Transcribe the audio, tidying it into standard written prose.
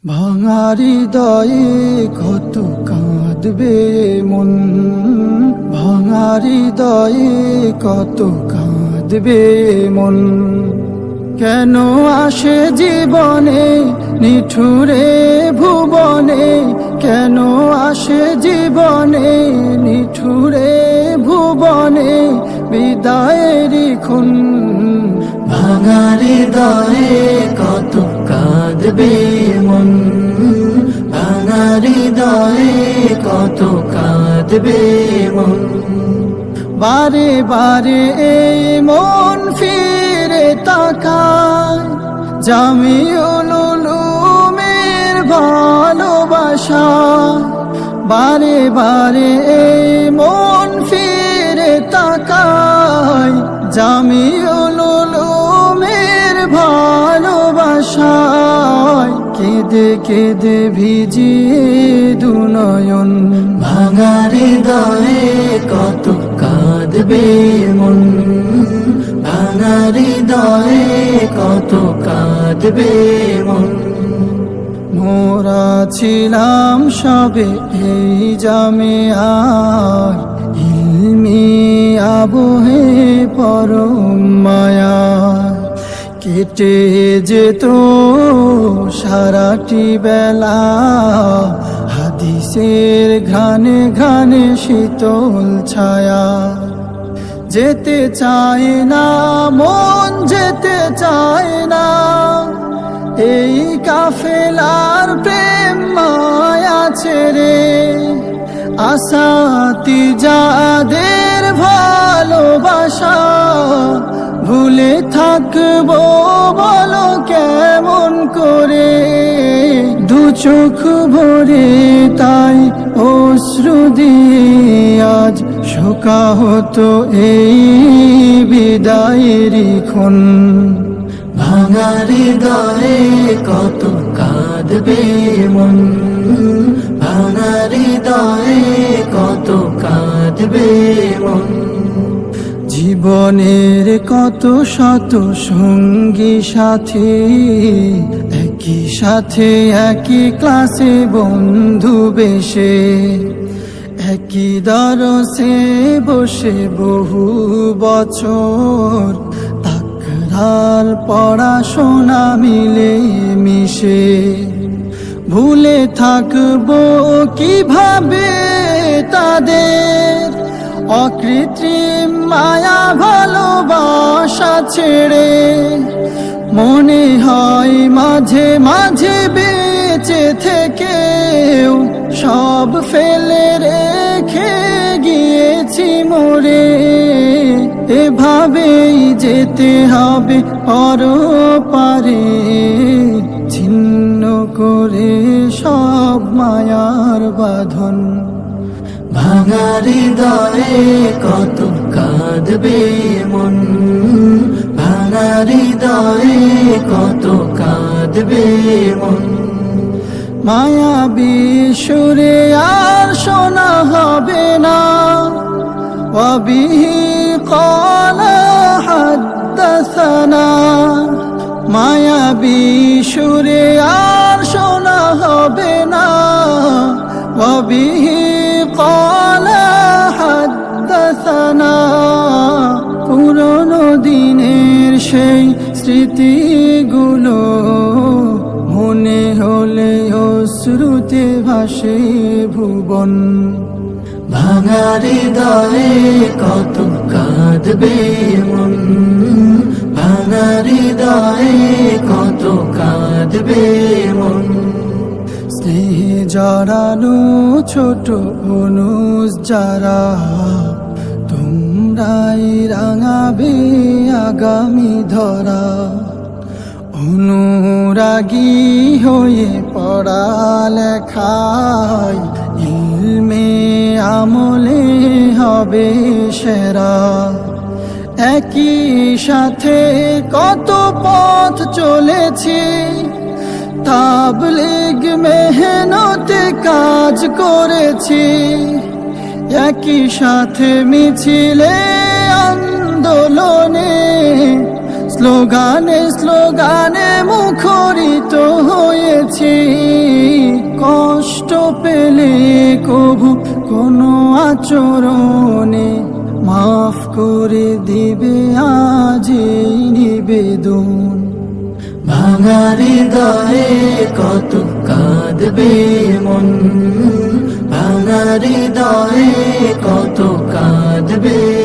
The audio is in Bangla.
ভাঙা হৃদয়ে কত কাঁদবে মন, ভাঙা হৃদয়ে কত কাঁদবে মন। কেন আসে জীবনে নিঠুরে ভুবনে, কেন আসে জীবনে নিঠুরে ভুবনে বিদায়ের খুন। ভাঙা হৃদয়ে কত কাঁদবে মন, ভাঙা হৃদয়ে কত কাঁদবে মন। বারে বারে এই মন ফিরে তাকায় জামিউল উলুমের ভালোবাসা। বারে বারে এই মন ফিরে তাকায় জামিউল উলুমের ভালোবাসায়। কেঁদে কেঁদে ভিজিয়ে দুনয়ন, ভাঙা হৃদয়ে কত কাঁদবে মন, ভাঙা হৃদয়ে কত কাঁদবে মন। মোরা ছিলাম সবে এই জামিয়ার ইলমি আবহে পরম মায়া। কেটে যেত সারাটি বেলা হাদিসের ঘ্রাণে ঘ্রাণে শীতল ছায়া। যেতে চায় না মন, যেতে চায় না এই কাফেলার প্রেম মায়া ছেড়ে। আসাতি যাদের ভালোবাসা ভুলে থাকবো বলো কেমন করে। দু চোখ ভরে তাই অশ্রু দিয়ে আজ শোকা হতো এই বিদায়ের ক্ষণ। ভাঙা হৃদয়ে কত কাঁদবে মন, ভাঙা হৃদয়ে কত কাঁদবে মন। জীবনের কত শত সঙ্গী সাথী, একই সাথে একই ক্লাসে বন্ধু বেশে, একই দরসে বসে বহু বছর তাকরার পড়াশোনা মিলে মিশে। ভুলে থাকবো কিভাবে তাদের অকৃত্রিম মায়া ভালোবাসা ছেড়ে। মনে হয় মাঝে মাঝে বেঁচে থেকেও সব ফেলে রেখে গিয়েছি মরে। এভাবেই যেতে হবে পরপারে, ছিন্ন করে সব মায়ার বাঁধন। ভাঙা হৃদয়ে কত কাঁদবে মন, ভাঙা হৃদয়ে কত কাঁদবে মন। মায়াবী সুরে আর শোনা হবে না ওয়াবিহি ক্বালা হাদ্দাসানা। মায়াবী সুরে আর শোনা হবে না ওয়াবিহি ক্বালা হাদ্দাসানা। পুরনো দিনের সেই স্মৃতিগুলো মনে হলে অশ্রুতে ভাসে ভুবন। ভাঙা হৃদয়ে কত কাঁদবে মন, ভাঙা হৃদয়ে কত কাঁদবে মন। স্নেহে জড়ানো ছোট অনুজ যারা, তোমরাই রাঙাবে আগামী ধরা। অনুরাগী হয়ে পড়ালেখায় ইলমে আমলে হবে সেরা। একই সাথে কত পথ চলেছি, তাবলীগ মেহনতে কাজ করেছি। একই সাথে মিছিলে আন্দোলনে স্লোগানে স্লোগানে মুখরিত হয়েছি। চরণে মাফ করে দিবে আজ এই নিবেদন। ভাঙা হৃদয়ে কত কাঁদবে মন, ভাঙা হৃদয়ে কত কাঁদবে